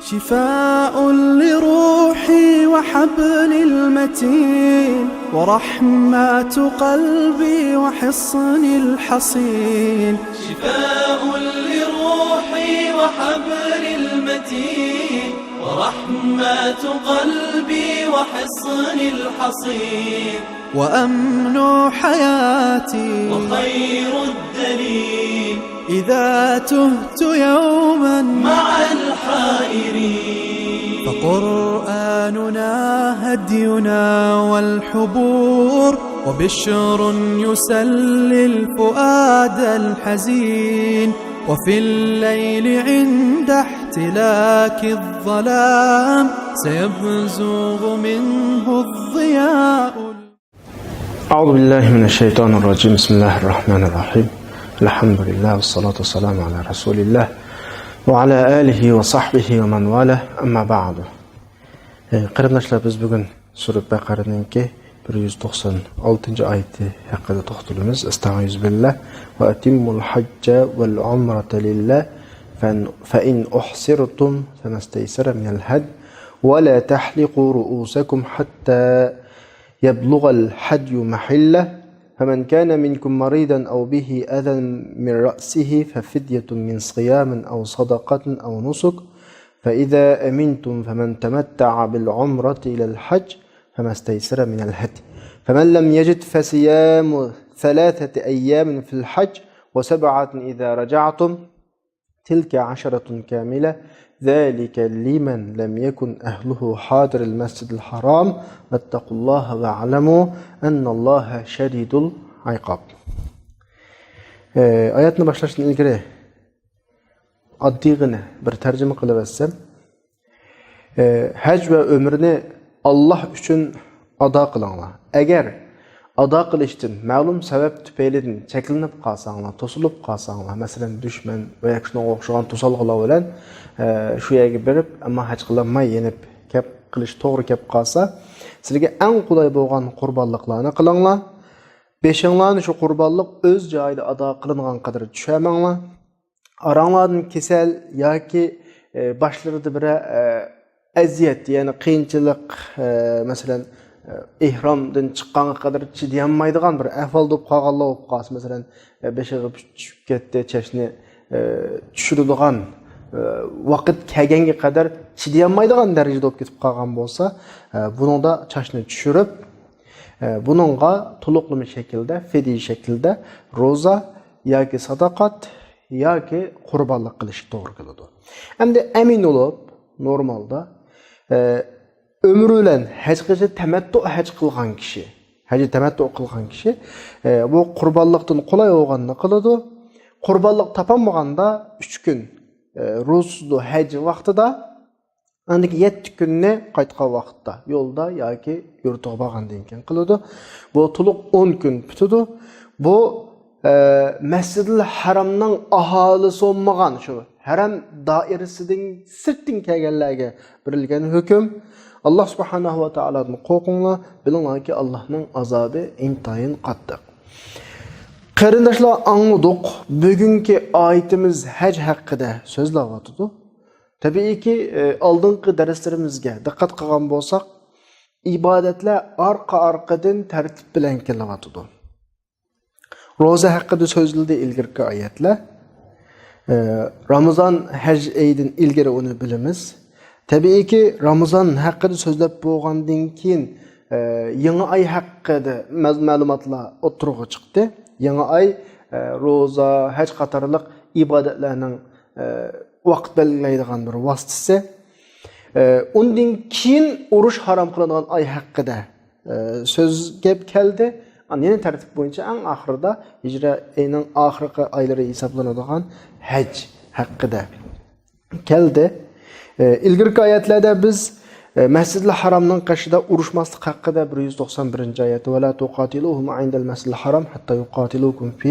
شفاء لروحي وحبل المتين ورحمة قلبي وحصن الحصين. شفاء لروحي وحبل المتين ورحمة قلبي وحصن الحصين. وأمن حياتي وخير الدليل إذا تهت يوما مع الحائرين. فقرآننا هدينا والحبور وبشر يسلي الفؤاد الحزين. وفي الليل عند احتلاك الظلام سيبزغ منه الضياء. أعوذ بالله من الشيطان الرجيم. بسم الله الرحمن الرحيم. الحمد لله والصلاة والسلام على رسول الله وعلى آله وصحبه ومن والاه. أما بعد. Qarindoshlar, biz bugun Sura Baqaraninki 196 oyati haqida to'xtalamiz. Estağfirullah ve atimmul hacca vel umrata lillah fa in uhsirtum famastaysara minal had ve la tahliqu ru'usakum hatta يبلغ الحج محله فمن كان منكم مريضا أو به أذى من رأسه ففدية من صيام أو صدقة أو نسك فإذا أمنتم فمن تمتع بالعمرة إلى الحج فما استيسر من الهدي فمن لم يجد فصيام 3 أيام في الحج و7 إذا رجعتم تلك 10 كاملة ذلك لمن لم يكن أهله حاضر المسجد الحرام واتقوا الله واعلموا أن الله شديد العقاب. Ayetini başlaştan ilgili addigini bir tercüme kılıversem, hac ve ömrünü Allah için ada kılınlar. Eğer ada kılıştın, ma'lum sebep tüpeylidin çekilinip kalsanlar, tosulup kalsanlar, mesela düşman veya şuna okşayan tosalgılar olan şu yerge berip ama hac kılanmay yenip kep kılış doğru kep kalsa, sizge en kolay bolgan qurbanlıklarını kılınlar. Beşinlarını şu qurbanlık öz joyida ada kılıngan kadar düşämenglar. Arаңlardan kesel yoki başlarında bir eziyet, yani qiyinchilik, mesela ihramdan chiqqanga qadar chidayolmaydigan bir ahvol bo'lib qolganlar bo'lib qolsa, masalan beshig'i tushib ketdi, chashni tushiradigan vaqt kelganga qadar chidayolmaydigan darajada bo'lib ketib qolgan bo'lsa, buningda chashni tushirib, buningga to'liqlama shaklda, fidya shaklda roza yoki sadaqat yoki qurbonlik qilish to'g'ri keladi. Endi amin bo'lib, normalda ömrü bilen hac qilishi tamattu hac qilgan kishi, hacı tamattu qilgan kishi bu qurbanlıqdan qolay bo'lganini qiladi. Qurbanlık topolmaganda 3 kun ro'zsizdu hac vaqtida, andiki 7 kunni qaytgan vaqtda yo'lda yoki yurtiga borgandan keyin qiladi. Bu to'liq 10 kun bitadi. Bu Mescid-i Haramning aholisi olmagan şu haram doirasidan sirtdan kelganlarga berilgan hukm. Allah subhanahu wa ta'aladan qo'rqinglar, bilinglarki Allohning azobi intayin qattiq. Qarindoshlar, anladik, bugungi oyatimiz hac haqida so'zlayotdi. Tabiiyki, oldingi darslarimizga diqqat qilgan bo'lsak, ibodatlar orqa-orqadan tartib bilan kelyotdi. Roza haqida so'zildi ilgirki oyatlar. Ramazon hac oyidan ilgari uni bilamiz. Tabiiyki, Ramazon haqida so'zlab bo'lgandan keyin yangi oy haqida ma'lumotlar o'tirg'i chiqdi. Yangi oy roza, hac qatorliq ibodatlarning vaqt belgilaydigan bir vositasi. Undan keyin urush harom qilinadigan oy haqida so'z gap keldi. Yeni tertip boyunca en ahırda hicra ayının ahırki ayları hesaplanadigan hac haqqida keldi. İlgirki ayetlerde biz Mescid-i Haram'ın qarshida urushmaslik haqida 191 oyat va la tuqatiluhum indal Mescid-i Haram hatta yuqatilukum fi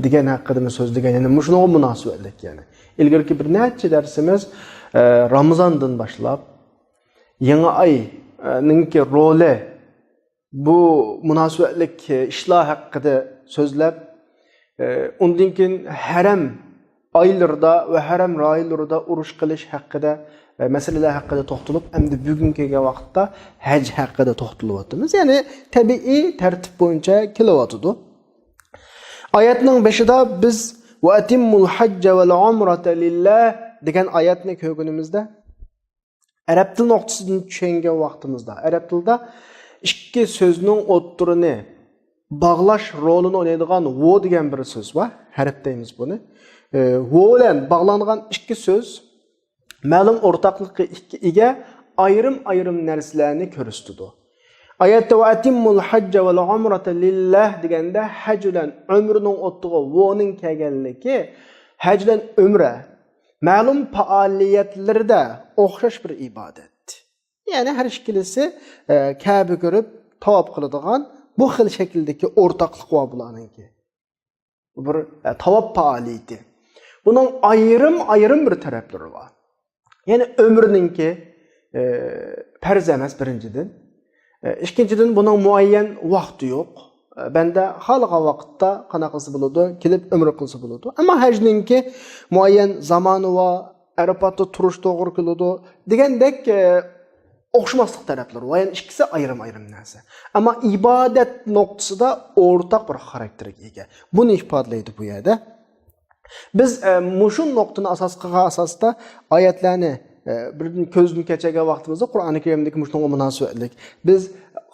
degan haqida so'zlagan. Yani shunga munosabatlik yani. İlgirki bir necha darsimiz Ramazondan boshlab yangi oyning roli bu münasebetlik işlah hakkında sözler, ondan keyin haram aylarda ve haram raylarida urush qilish haqida meseleler haqida to'xtalib, endi bugungi vaqtda haj haqida to'xtalib o'tamiz. Ya'ni tabiiy tartib bo'yicha kelyapti. Oyatning 5'ida biz va atimmul hajja vel umrata lillah degan oyatni ko'rganimizda arab til nuqtasidan tushungan vaqtimizda arab tilida ikki so'zning o'ttirini bağlash rolini o'ynaydigan vo degan bir so'z bor. Harf deymiz buni. Vo bilan bog'langan ikki so'z ma'lum o'rtaqlikka ega ayrim narsalarni ko'rsatadi. Oyatda va atimmul hajja vel umrata lillah deganda haj bilan umrning o'ttig'i voning kelganligi haj bilan umra ma'lum faoliyatlarda o'xshash bir ibodat. Ya'ni har ikkilisi Ka'ba ko'rib tavob qiladigan bu xil shakldagi o'rtaqlik va bularninki. Bir tavob faoliyati. Bunun ayrim bir taraflari var. Yani ömrününki farz emas birinchidan. İkinchidan bunun muayyen vaqti yo'q. Bende xalqa vaqtda qanaqasi bo'ladi, kelib umr qilsa bo'ladi. Ammo hajninki muayyen zamoni va Arafatda turish to'g'ri keladi. Degandek o'xshamaslik taraflari va yani ikkisi ayrim narsa. Ammo ibodat nuqtasida o'rtaq bir xarakterga ega. Buni ifodalaydi bu yerda. Biz mushun nuqtani asos qilgan asosda oyatlarni bir ko'zdan kechirgan vaqtimizda Qur'oni Karimdagi mushunga munosabatlik biz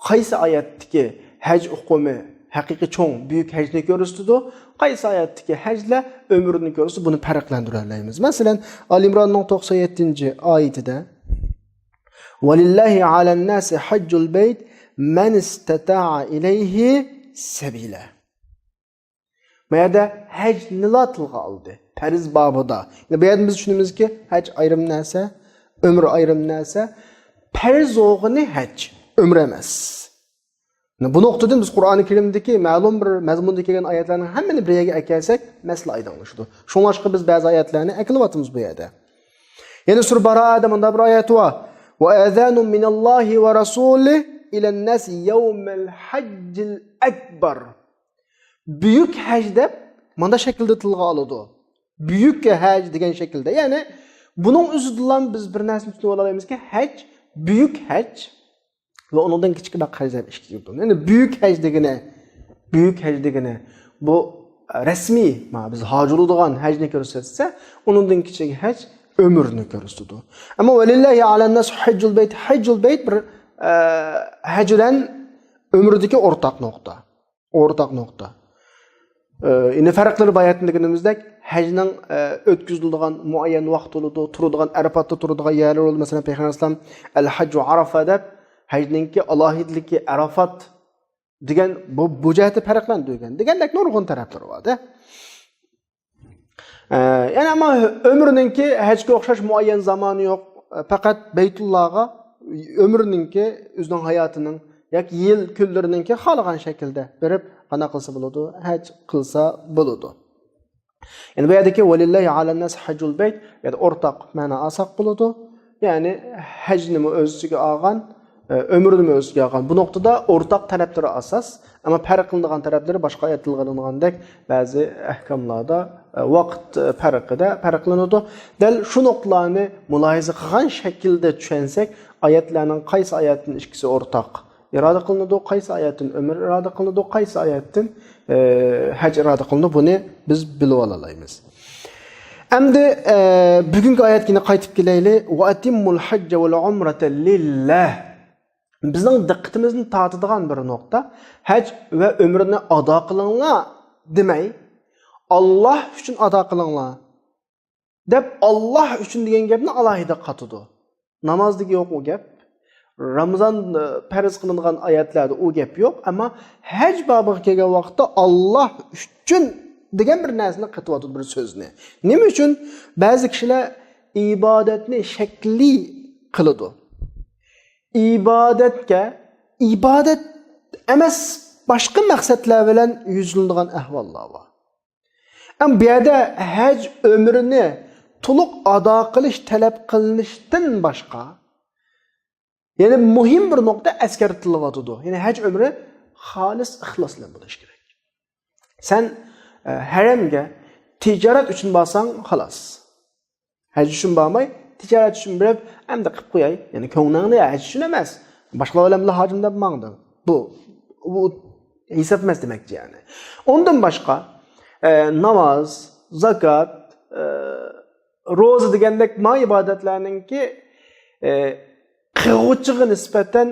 qaysi oyatdagi haj hukmi haqiqiy cho'ng buyuk hajni ko'rsatdi, qaysi oyatdagi hajlar umrni ko'rsatdi, buni farqlantira olamiz. Masalan, Ali Imronning 97-oyatida "Valillahi 'alan-nasi hajjul bayt man istata'a ilayhi sabila." Bu yerda hac nila tilga aldı. Farz babida. Yani bu yerda biz düşünümüz ki hac ayrım narsa, ömür ayrım narsa. Farz oğunu hac, ömür emas. Yani bu noktadan biz Kur'an-ı Kerim'deki ma'lum bir mazmunda kelgan oyatlarning hammani bir yerga kelsak, masala aydınlaşdı. Şoňaşqa biz bazı oyatlarni aklyapmiz bu yerda. Yani Sura Bara'da bunda bir oyat var. Wa azanun minallahi wa rasulihi ilen-nas yawmal hajjil akbar. Büyük hac deb mana şekilde tilga oladi. Büyük hac degan şekilde. Yani bunun üzüdilan biz bir narsani tushunib olamizki, hac büyük hac ve ondan kichikroq hac deb ishga kirdi. Yani büyük hac degani bu rasmiy, biz hojiradigan hajni ko'rsatsa, ondan kichik hac ömrni ko'rsatdi. Ammo valillahi alan-nas hajjul bayt bir hac bilan ömrdagi o'rtaq nokta. Yine farkları bayatındakinimizde hacning ötküzüldiğen muayyen vaqt oludu, turadigan Arafatda turadigan yerler oldu. Mesela Peygamber Aleyhisselam el-haccu Arafa deb hajninki alohidligi Arafat degan bu jihati farqlantirgan. Degandek nurg'un taraflari bor-da. Yani ama ömrününki hajga o'xshash muayyen zamoni yo'q. Faqat Beytullahga ömrününki o'zining hayotining yoki yil kunlarininki xohlagan shaklda berib qana qilsa bo'ladi, haj qilsa bo'ladi. Yani bu yerdagi valillahi alan-nas hajjul bayt yani o'rtaq ma'no olsak bo'ladi. Yani hajni o'z ichiga olgan, umrni o'z ichiga olgan. Bu nuqtada o'rtaq taraflari asos, ammo farq qilinadigan taraflari boshqa aytilganidek ba'zi ahkomlarda vaqt farqida farqlanadi. Dal shu nuqtalarni mulohaza qilgan shaklda tushunsak, oyatlarning qaysi oyatning ikkisi o'rtaq irada kılındı, qaysi ayettin ömür irada kılındı, qaysi ayettin hac irada kılındı, bunu biz bilip alalayımız. Endi bugünkü ayetine qaytib keleyli. Wa atimmul hajja vel umrata lillah. Bizning diqqatimizni tortadigan bir nokta, hac ve ömrni ado qilinglar demay, Allah uchun ado qilinglar deb Allah uchun degan gapni alohida qatadi. Namozdagi yo'q u gap. Ramazan farz qilingan oyatlarda u gap yo'q, ammo haj bobiga kelgan vaqtda Allah uchun degan bir narsani qityapti, bir so'zni. Nima uchun ba'zi kishilar ibodatni shakli qiladi. Ibodat emas boshqa maqsadlar bilan yuzlanadigan ahvollar bor. Am bu yerda haj ömrni to'liq ado qilish talab qilinishdan boshqa yani muhim bir nokta eskertilyapti. Yani hac ömrü halis ihlas bilan bo'lishi kerak. Sen haramga ticaret üçün basan xalas. Hac üçün barmay, ticaret üçün birib hamda qilib qo'yay. Ya'ni ko'nglingni hac üçün emas. Boshqa olamda hajim deb mangdi. Bu hesap emas demakchi yani. Ondan boshqa namaz, zakat, roza degandek ma ibodatlarninki qilg'uchiga nisbatan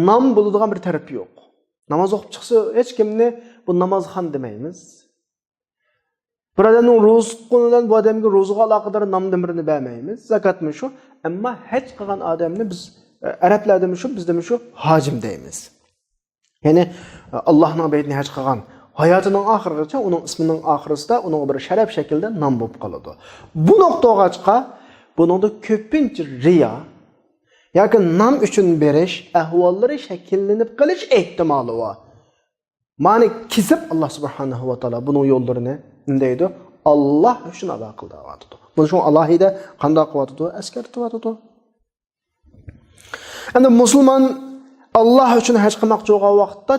nam bo'ladigan bir tarafi yo'q. Namoz o'qib chiqsa hech kimni bu namozxon demaymiz. Bir odamning ro'za tutganidan bu odamga ro'zaga aloqador nom demirini bermaymiz. Zakatmi shu, ammo haj qilgan odamni biz arablardami shu, bizdami shu hojim deymiz. Ya'ni Allohning baytini haj qilgan hayotining oxirigacha uning ismining oxirisida uning bir sharaf shaklda nom bo'lib qoladi. Bu nuqtaga chiqa buningda ko'pincha riyo yoki nom uchun berish ahvollari shakllanib qolish ehtimoli bor. Ma'ni kisib Alloh subhanahu va taolo buning yo'llarini deydi Alloh uchun ado qildi. Buni shu alohida qanday qilyapti? Eskartyapti. Endi musulmon Alloh uchun haj qilmoqchi bo'lgan vaqtda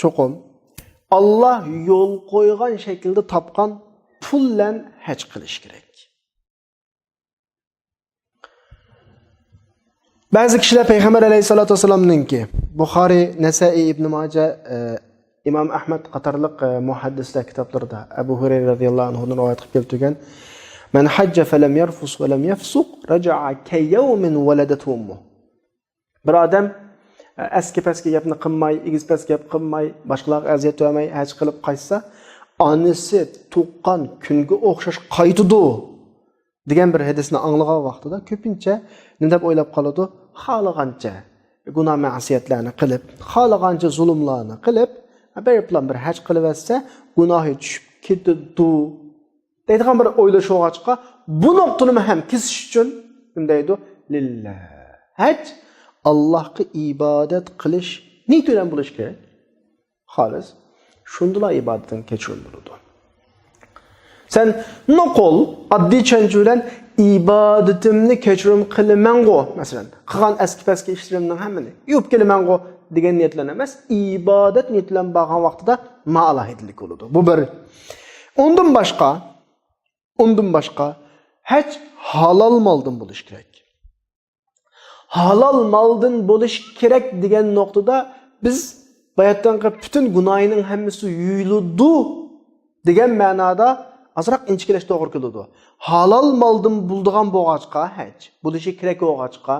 cho'qim Alloh yo'l qo'ygan shaklda topgan pul bilan haj qilish kerak. Ba'zi kishilar payg'ambar alayhisolatu vasallamninki Buxoriy, Nasa'iy, Ibn Majah, Imom Ahmad qatorliq muhaddislar kitoblarida Abu Hurayra radhiyallohu anhu rivoyat qilib keltirgan "Man hajja falam yarfus va lam yafsuq raja'a kayawmin waladathu ummuh." Bir odam aski-paski gapni qilmay, egiz-paski gap qilmay, boshqalarga aziyat bermay haj qilib qaytsa, onasi tuqqan kunga o'xshash qaytidi degan bir hadisni anglagan vaqtida ko'pincha nima deb o'ylab qoladi? Xohlagancha gunoh ma'siyatlarni qilib, xohlagancha zulmlarni qilib, bir plan bir haj qilib olsa, gunohi tushib ketadi deydigan bir o'ylashuvga chiqa. Bu nuqtani ham kesish uchun nima deydi? Lillah. Haj Allohga ibodat qilish niyat bilan bo'lish kerak. Xolis. Shundalar ibodatdan kechirim bo'ladi. Sen nuqul oddiy chanchi bilan ibodatimni kechirim qilaman-go, masalan, qilgan aski-paski ishlarimning hammani yuvib kelaman-go degan niyatlar emas, ibodat niyat bilan borgan vaqtida ma'lohidlik bo'ladi. Bu bir. Undan boshqa haj halol moldan bo'lish kerak. Halol moldan bo'lish kerak degan nuqtada biz bayatdan bütün gunohining hammasi yuyiladi degan ma'noda azroq inchikalash to'g'ri keladi. Halol moldan buldigan bo'g'achqa haj bo'lishi kerak bo'g'achqa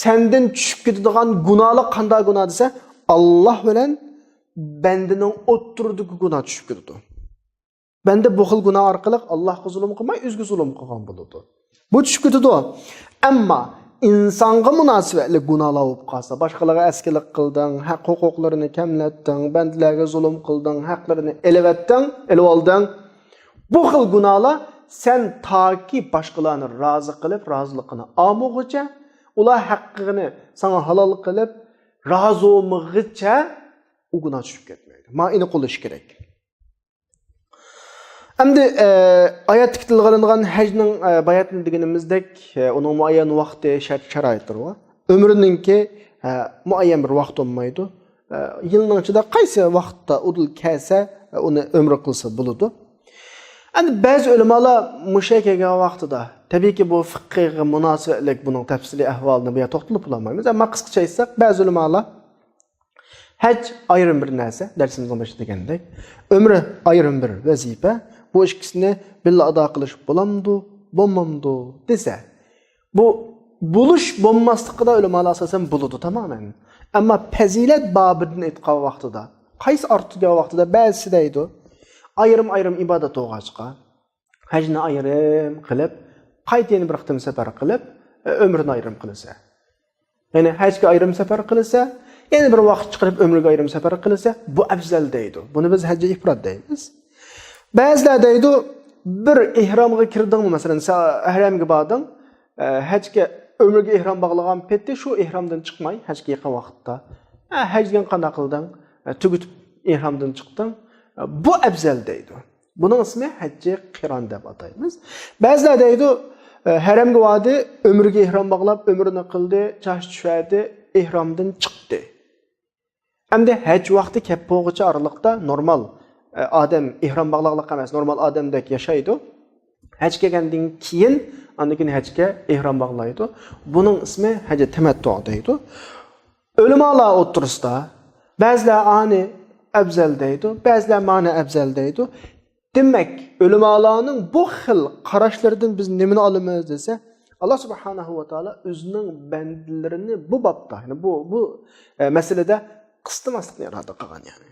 sendan tushib ketadigan gunohlar qanday gunoh desa, Alloh bilan bandining o'ttiridagi gunoh tushib ketadi. Banda bu xil gunoh orqali Allohga zulm qilmay, o'zga zulm qilgan bo'ladi. Bu tushib ketadi. Ammo insonga munosabatli gunohlar bo'lib qolsa, boshqalarga askilik qilding, haq huquqlarini kamlatding, bandlarga zulm qilding, haqlarini elib olding. Bu xil gunohlar sen toki boshqalarni rozi qilib, roziligini olmog'icha, ular haqqini sana halol qilib, rozi bo'lmog'icha u gunoh tushib ketmaydi. Ma'ini qilish kerak. Endi oyat tilg'ilingan hajning bayatini deganimizdek, uning muayyan vaqti, shart-sharoitlari bor. Umrininki muayyan bir vaqt bo'lmaydi. Yilning ichida qaysi vaqtda udul kelsa, uni umr qilsa bo'ladi. Endi ba'zi ulamolar musha kelgan vaqtida, tabiiyki bu fiqhga munosabatlik buning tafsiliy ahvolini bu yerda to'xtalib olmaymiz, ammo qisqacha aytsak, ba'zi ulamolar haj ayrim bir narsa, darsimizda boshida degandek, umri ayrim bir vazifa, bu ikkisini birga ado qilish bo'lamdi, bo'lmamdi desa, bu bo'lish bo'lmasligida ulamolar asosan bo'ladi tamoman. Ammo fazilat bobidan aytgan vaqtida, qaysi ortgan vaqtida ba'zisi deydi, ayrim ibodat o'g'achqa, hajni ayrim qilib, qaytini bir qitim safar qilib, umrini ayrim qilsa. Ya'ni hajga ayrim safar qilsa, yana bir vaqt chiqarib umriga ayrim safar qilsa, bu afzal deydi. Buni biz hajga ifrod deymiz. Ba'zilar deydi, bir ihromga kirdingmi, masalan, ihramga bording, hajga umriga ihrom bog'lagan paytda shu ihromdan chiqmay, hajga yaqin vaqtda, hajdan qanday qilding, tugutib ihromdan chiqding, bu afzal deydi. Buning ismi hajji qiron deb ataymiz. Ba'zilar deydi, haramga bordi, umriga ihrom bog'lab, umrini qildi, chash tushadi, ihromdan chiqdi. Endi haj vaqti kelib bo'lg'icha oraliqda normal odam ihrom bog'liqlik emas, normal odamdek yashaydi. Haj kelgandan keyin andan hajga ihrom bog'laydi. Buning ismi haj tamattu deydi. Ulamalar o'tirisida ba'zilar ani afzal deydi, ba'zilar ma'ni afzal deydi. Demak, ulamalarning bu xil qarashlaridan biz nimani olamiz desa, Allah subhanahu va taolo o'zining bandalarini bu bobda, ya'ni bu masalada qistirmaslikni iroda qilgan yani.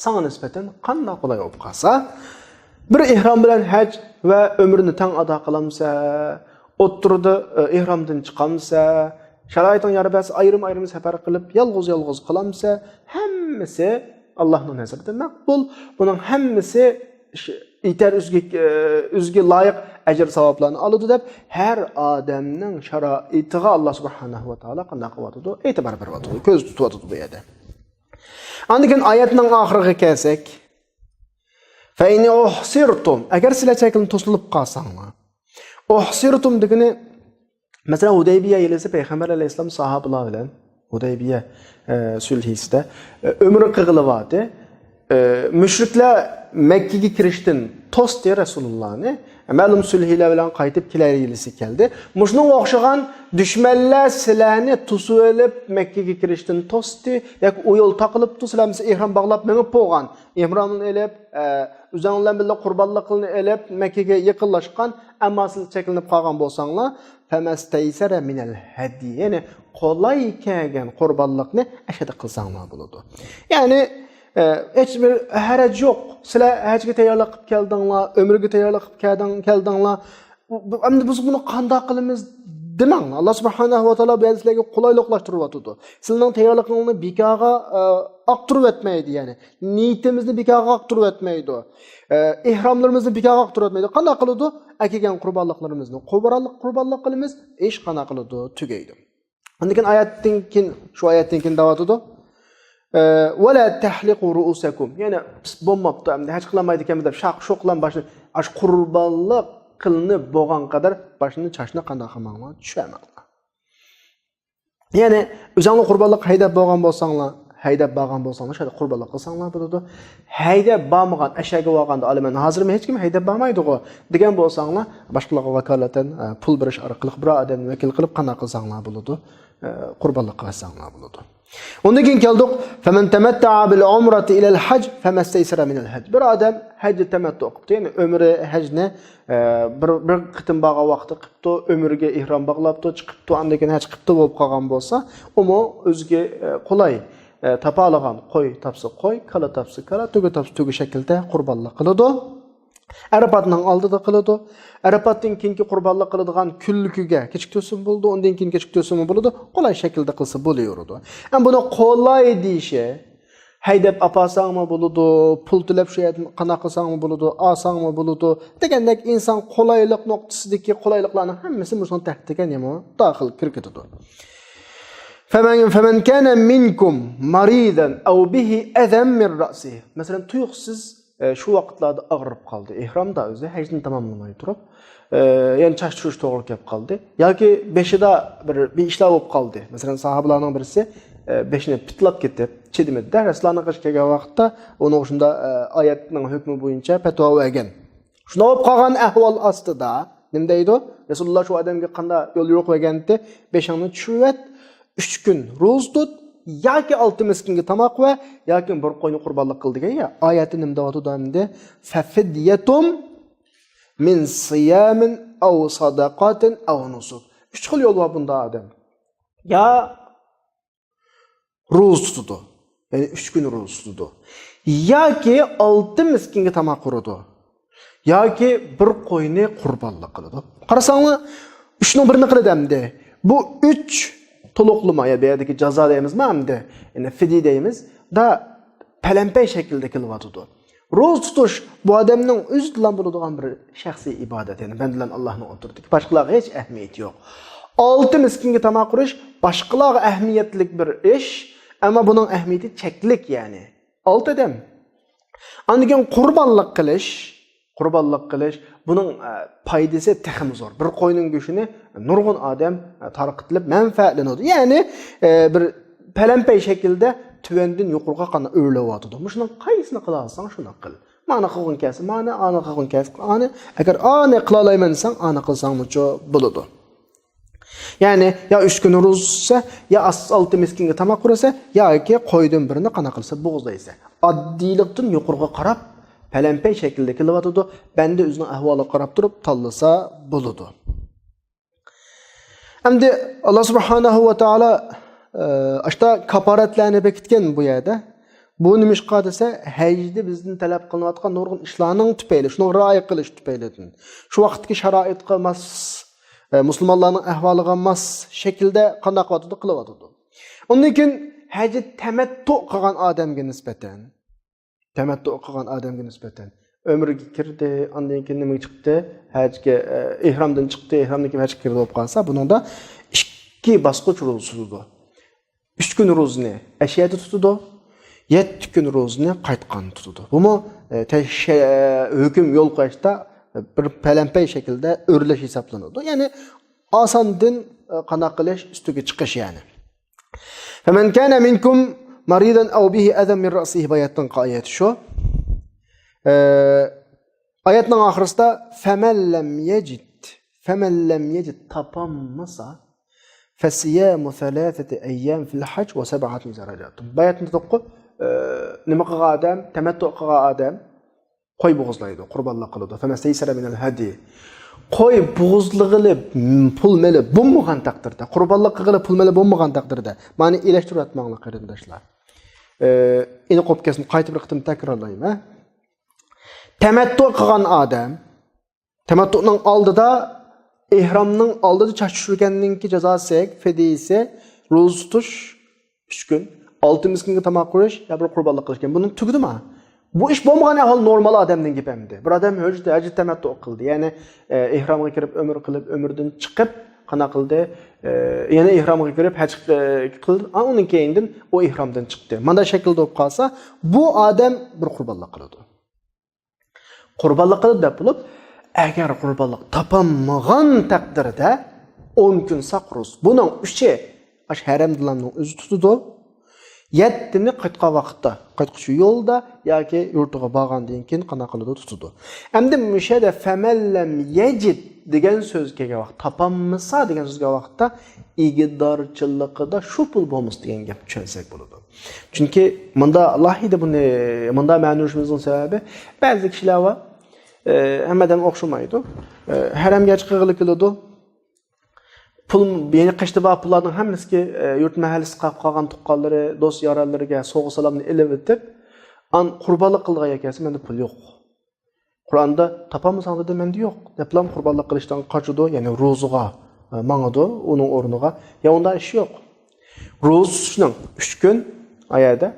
Sana nisbatan qanday qulay bo'lib qolsa, bir ihrom bilan haj va umrni tang ado qilamsa, o'ttirdi ihromdan chiqamsa, sharoitning yarabasi ayrim safar qilib, yolg'iz qilamsa, hammasi Allohning nazarida maqbul. Buning hammasi yetar o'ziga loyiq ajr savoblarni oladi deb har odamning sharoitiga Alloh subhanahu va taolo qanday qilyotdi? E'tibor beryapti, ko'z tutyapti bu yerda. Andikin oyatning oxiriga kelsak, fa in uhsirtum, agar sizlar chekilib to'silib qolsanglar. Uhsirtum degani masalan Hudaybiya yilida payg'ambar alayhisalom sahobalar bilan Hudaybiya sulhisida umr qilg'ilibdi. Müşrikler Mekke'ye kiriştin tost ya Resulullah'ını ma'lum sulhiler bilan qaytib kelar yilisi keldi. Muşunun o'xshagan düşmanlar silahni tusib olib Mekke'ye kirishtin tosti yoki u yo'l taqilib sizlarimiz ihrom bog'lab menib bo'lgan. Ihramni elib, o'zingizlar bilan qurbonlikni elib Mekke'ga yaqinlashgan, ammo siz chekilinib qolgan bo'lsanglar, famastaysara minal hadi. Ya'ni qolay kelgan qurbonlikni ashada qilsanglar bo'ladi. Ya'ni hiç bir harac yok. Sizler hacga tayyorlik qilib keldinglar, ömrüge tayyorlik qilib keldinglar. Endi biz buni qanday qilamiz demang. Allah subhanahu va taolo bu sizlarga qulayliklaştırib atadi. Sizning tayyorligingizni bekorga aqtirib etmaydi yani. Niyatimizni bekorga aqtirib etmaydi. Ihromlarimizni bekorga aqtirib etmaydi. Qanday qiladi? Akelgan qurbonliklarimizni qurbonlik qilamiz, ish qanday qiladi? Tugaydi. Undan oyatdan keyin shu oyatdan keyin davatadi. ولا تحلقوا رؤوسكم yani bo'lmabdi endi haj qilmaydi ekanmiz deb shoqlan boshni ash qurbonlik qilinib bo'lgan qadar boshni chashni qanday qilmanglar tushunamanglar. Ya'ni o'zingizlar qurbonlik haydab bo'lgan bo'lsanglar, shunday qurbonlik qilsanglar bo'ladi. Haydab bo'lmagan ashaga bo'lganda olaman hozirmi hech kim haydab bo'lmaydi-ku degan bo'lsanglar, boshqalarga vakolatan pul berish orqali bir odamni vakil qilib qanday qilsanglar bo'ladi, qurbonlik qilsanglar bo'ladi. Ondan keyin keldik. Faman tamatta'a bil umrati ila al hajj famastaysara min al hajj. Bir odam haj tamattu qildi. Ya'ni umri hajni bir qitim bağa vaqti qildi, umriga ihrom bog'labdi, chiqibdi, undan keyin haj qildi bo'lib qolgan bo'lsa, uni o'ziga qulay tapalagan qo'y tapsa qo'y, kala tapsa kala, tugi tapsa tugi shaklda qurbonlik qiladi. Arafatning oldida qiladi. Arafatdan keyingi qurbonlik qiladigan kunligiga kechik to'sim bo'ldi, undan keyin kechik to'sim bo'ladi. Qulay shaklda qilsa bo'laveradi. Ham buni qolay deyishi, haydab apasangmi bo'ladi, pul tilab shu yerni qana qilsangmi bo'ladi, olsangmi bo'ladi degandek inson qulaylik nuqtasidagi qulayliklarning hammasi mushun tahtiga nima daxil kirib ketadi. فمن كان منكم مريضا أو به أذى من رأسه. Mesela tuyuqsiz şu vaqtlarda ağrıb qaldı. İhramda özü həcni tamamlamay turub, yəni çaş tuş to'g'ri kelib qoldi. Yoki beshida bir ishlar bo'lib qoldi. Masalan, sahobalarning birisi beshini pitlab ketib, chidimida Rasulullohning qish kelgan vaqtda uni o'shunda oyatning hukmi bo'yicha fatvo bergan. Shuna bo'lib qolgan ahvol ostida nima deydi? Rasululloh shu odamga qanday yo'l yo'q berganda, beshingni tushirib 3 kun ro'za tut, yoki 6 miskinga tamoq va yoki bir qo'yni qurbonlik qil degan ya. Oyati nima deyotdi endi? Fafidyatum min siyamin aw sadaqatin aw nusuk. 3 xil yo'l var bunda odam. Ya ro'za tutdi. Ya'ni 3 kun ro'za tutdi. Yoki 6 miskinga tamoq qurdi. Yoki bir qo'yni qurbonlik qildi. Qarasanglar, 3 ning birini qiladi endi. Bu 3 tuluqlama ya beyerdeki caza deyimizmi hamde, yani fidi deyimiz da pələmpey şekilde kılıvatıdı. Roz tutuş bu adamın özü dilan bulduğun bir şəxsi ibadet, yani ben dilan Allah'ın oturdu ki başqalarına hiç əhmiyyəti yok. 6 miskinge tamaq quruş başqalarına əhmiyyətlik bir iş, ama bunun əhmiyyəti çəklik yani. 6 adam. Andikin qurbanlıq qilish, bunun paydası texim zor. Bir qo'yning go'shini nurg'un odam tarqatilib manfaatlanadi. Ya'ni bir palampay shaklda tüvendin yuqurga qana öğlewatıdı. Muşunun qaysını qılasan şunu qıl. Mana qılğın kəsi, mana ana qılğın kəsi, ana əgər ana qıla alayman desən, ana qılsan muço buludu. Yani ya 3 gün ruzsa, ya 6 miskinge tamaq qurasa, ya ki qoydun birini qana qılsa, boğuzdaysa. Addilikdən yuqurga qarab, pələmpey şəkildə qılıvatıdı. Bəndə özünün əhvalı qarab durub tallasa buludu. Əmdi Allah subhanahu wa ta'ala aşta kaparatlarını bekitken bu yerdə. Bu nimiş qadasa həcdə bizdən tələb qılınatqan nurgun işlarının tüpeyli, şunu rəayət qilish tüpeylidən. Şu vaxtki şəraitqə mas Müslümanların əhvalığa mas şəkildə qandaq vatıdı qılıvatıdı. Onun üçün həcdə təməttu qılğan adamga nisbətən ömrüge kirdi, ondan keyin nima chiqdi? Hajga ihramdan chiqdi, ihramdan keyin hajga kirdi bo'lib qolsa, buning da 2 bosqich ro'zsudi. 3 kun ro'zini ashiyada tutdi, 7 kun ro'zini qaytqan tutdi. Bumi hukm yo'l qo'yishda bir palampay shaklda o'rlash hisoblanadi. Ya'ni osondan qana qilish ustiga chiqish yani. Faman kana minkum maridan aw bihi adam min ra'sihi bayatan qayat shu. Ayetinin ahırında فَمَنْ لَمْ يَجِدْ tapamasa فَسِيَامُ ثَلَاثَةِ اَيَّامٍ فِي الْحَجِّ وَسَبْعَةٍ إِذَا رَجَعْتُمْ. Bayatında toqqu nima qilgan adam, tamattu qilgan adam qo'y bo'g'izlaydi, qurbanlik qiladi. فَمَسْتَيْسَرَ مِنَ الْهَدْيِ. Qo'y bo'g'izlig'ili pul meli bo'lmagan taqdirda, qurbanlik qilg'ili pul meli bo'lmagan taqdirda, ma'ni elashtirib atmoqlar qarindoshlar. Ini qo'yib kelsin, qaytib bir qitim takrorlayman. Temettu qilgan adam, temettu'nun aldıda, ihramның aldıda çaş düşürgenninki cezası, fediyisi, roz tutuş, 3 gün, 6 miskinge tamaq qurish, ya bir qurbanlik qilishgan. Bunun tügüdü mü? Bu iş bo'lmagan ahol normal adamdan gepemdi. Bir adam hajda temettu qildi. Yani ihramga kirib ömür qilib, ömürden chiqib, qana qildi, yana ihramga kirib haj qildi. Onun keyindin o ihramdan chiqdi. Mana şekilde bo'lib qolsa, bu adam bir qurbanlik qiladi. Qurbanlik qilib deb bo'lib, agar qurbanlik topolmagan taqdirda 10 kun saqrus. Buning 3i ash haramdilarning o'zi tutadi. 7ni qaytqa vaqtda, qaytqushi yo'lda yoki yurtiga borgandan keyin qana qiladi tutadi. Endi müşada famallam yajid degan so'z kelgan vaqt, topolmasa degan so'zga vaqtda igidorchiligida shu pul bo'lmas degan gap tushunsak bo'ladi. Chunki bunda alohida buni bunda ma'noshimizning sababi ba'zi kishilar va hammadan o'xshamaydi. Haramga chiqig'ili keladi. Pul yeni qishda bor pullarning hammasiga yurt mahallasi qolib qolgan tuqqanlari, do'st yoralariga sovg'a salomni ilib o'tib, an qurbonlik qilgan ekansiz, menda pul yo'q. Qur'onda topamisan dedi, menda yo'q. Deplam qurbonlik qilishdan qochadi, ya'ni ro'ziga mangadi, uning o'rniga. Ya unda ish yo'q. Ro'z tutishning 3 kun oyada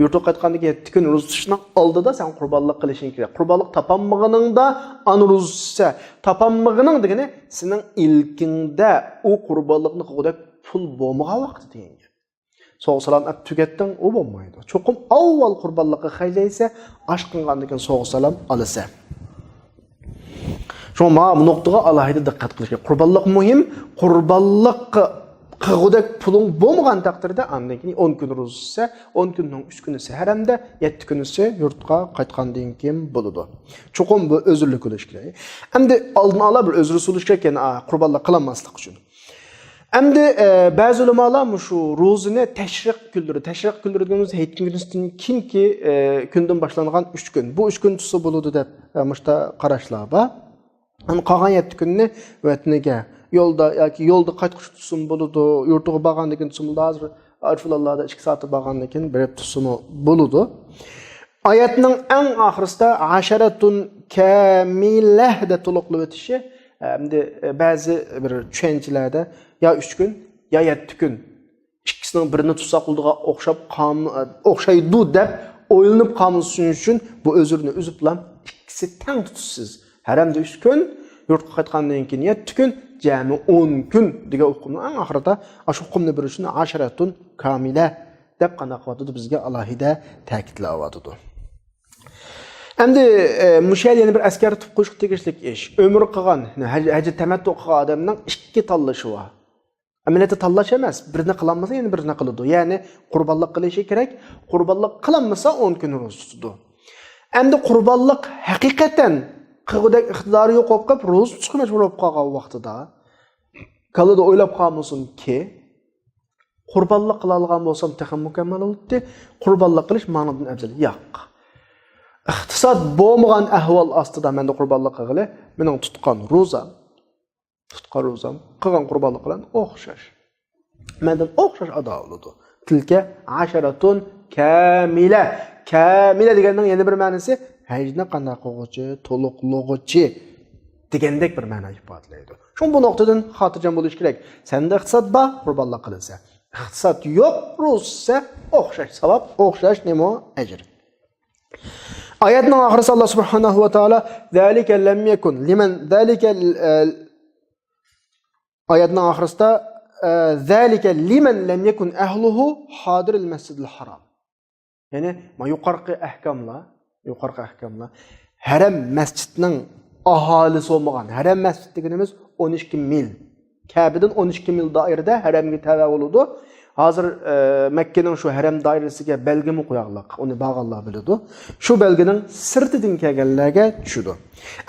yurtga qaytgandan 7 kun ro'z tutishning oldida sen qurbonlik qilishing kerak. Qurbonlik topolmaganingda an ro'zsa, topolmaganing degani sening ilkingda u qurbonlikni qilgudek pul bo'lmagan vaqt degan. So'g' salom ap tugatding, u bo'lmaydi. Cho'qim avval qurbonlikqa xaylaysa, osh qilgandan keyin so'g' salom olsa. Shoma bu nuqtaga alohida diqqat qilish kerak. Qurbonlik muhim. Qurbonlik qilgudek puling bo'lmagan taqdirda andan keyin 10 kun ro'zsa, 10 kunning 3 kunisi haramda, 7 kunisi yurtga qaytgandan keyin bo'ladi. Cho'qim bu o'zurlik bo'lish kerak. Endi oldin ola bir o'zur bo'lish kerak ekan qurbonlik qilmaslik uchun. Endi ba'zi ulamolar shu ro'zini tashriq kunlari deganimiz hayit kunisidan kimki kundan boshlangan 3 kun. Bu 3 kun tutsa bo'ladi deb mushta qarashlar bor. Ani qolgan 7 kunni vatniga yolda yoki yo'lda qaytqish tutsin bo'ladi, yurtiga borgandan keyin tutsin bo'ladi. Hozir arfullarda 2 soat borgandan keyin berib tutsin bo'ladi. Oyatning eng oxirisida asharatun kamilah da to'liqlab o'tishi, endi ba'zi bir tushunchalarda ya 3 kun, ya 7 kun ikkisining birini tutsa quldiga o'xshaydi deb o'ylanib qolmasin uchun bu o'zurni uziblam ikkisi teng tutasiz. Haramda 3 kun, yurtga qaytgandan keyin 7 kun, jami 10 kun degan hukmning eng oxirida shu hukmni berishni asharatun kamila deb qanaqatdi bizga alohida ta'kidlayotdi. Endi mushal yana bir askar tutib qo'yishga tegishli ish. Ömür qilgan, hajji tamattu qilgan odamning 2 tanlashi bor. Ameliyatı tanlash emas, birini qılanmasa yana birini qiladi. Ya'ni qurbonlik qilishi kerak, qurbonlik qilinmasa 10 kun ro'za tutadi. Endi qurbonlik haqiqatan qilgudak iqtidori yo'q bo'lib qolib, ro'za tutishga majbur bo'lib qolgan vaqtida kalada o'ylab qolmasinki, qurbonlik qila olgan bo'lsam texan mukammal bo'ldi. Qurbonlik qilish ma'nodan afzal. Yo'q. İqtisod bo'lmagan ahvol ostida menda qurbonlik qilg'ili, mening tutgan ro'zam, qilgan qurbonlik bilan o'xshash. Mendan o'xshash ado bo'ladi. Tilka asharatun kamila. Kamila deganning yana bir ma'nosi hajni qanday qilg'uchi, to'liqlug'uchi degandek bir ma'no ifodalaydi. Shun bu nuqtadan xotirjam bo'lish kerak. Senda iqtisod bor, qurbonlik qilinsa. Iqtisod yo'q, ro'za o'xshash savob, o'xshash nima ajr. Ayetning oxirida Alloh subhanahu va taolo zalika lam yakun liman zalika ayetning oxirida zalika liman lam yakun ahluhu hadir al-masjidil haram. Ya'ni yuqorqi ahkamlar haram masjidning aholisi bo'lmagan. Haram masjid deganimiz 12 mil. Kabe'den 12 mil dairede haramga tava bo'ladi. Hozir Makkaning shu haram doirasiga belgimi qo'yaqliq, uni bag'allar biladi. Shu belgining sirtidan kelganlarga tushdi.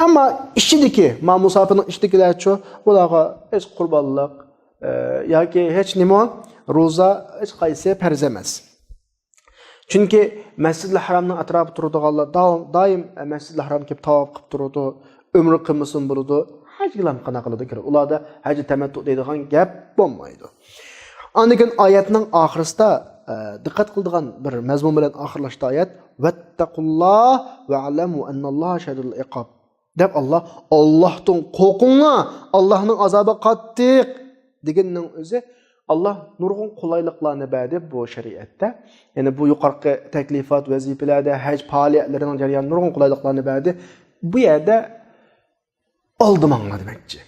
Ammo ishidiki, musofirning ishidikilarchi ularga hech qurbonlik yoki hech nima ro'za hech qaysi farz emas. Chunki Masjidil Haramning atrofida turadiganlar doim Masjidil Haram kelib tavof qilib turadi, umr qilmasin bo'ladi. Haj bilan qanaqa qiladi kerak. Ularda haj tamattu deydigan gap bo'lmaydi. Ondan oyatning oxirisida diqqat qiladigan bir mazmun bilan oxirlashdi oyat vattaqulloh va alamu annalloha shadidul iqob. Deb Allohdan qo'rqinglar, Allohning azobi qattiq deganning o'zi Allah nurg'un qulayliklarni berdi bu shariatda. Ya'ni bu yuqorqi taklifot, vazifalarda, haj faoliyatlarining jarayonida nurg'un qulayliklarni berdi. Bu yerda oldimanglar demakchi.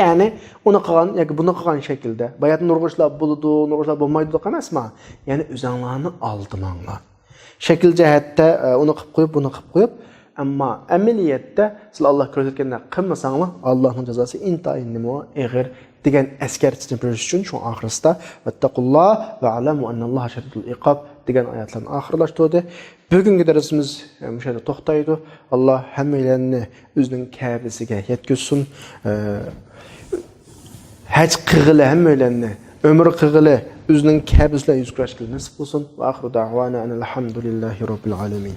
Ya'ni uni qilgan yoki buni qilgan shaklda bayat nurg'ishlar bo'ladi, nurg'ishlar bo'lmaydi deb emasmi? Ya'ni o'zinglarni oldimanglar. Shakl jihatda uni qilib qo'yib, buni qilib qo'yib, ammo amaliyotda siz Alloh ko'rsatgandan qilmasanglar, Allohning jazosi intayin nima ig'ir degan askarchini berish uchun shu oxirisida vattaqulloh va alamu annalloha shadidul iqob degan oyatlarni oxirlashtirdi. Bugungi darsimiz bu yerda to'xtaydi. Alloh hammalarni o'zining Ka'basiga yetkazsin. Haj qilg'ili hammalarni umr qilg'ili o'zining Ka'basiga yuz kurashga nasib qilsin. Va oxiru da'vana alhamdulillahi robbil alamin.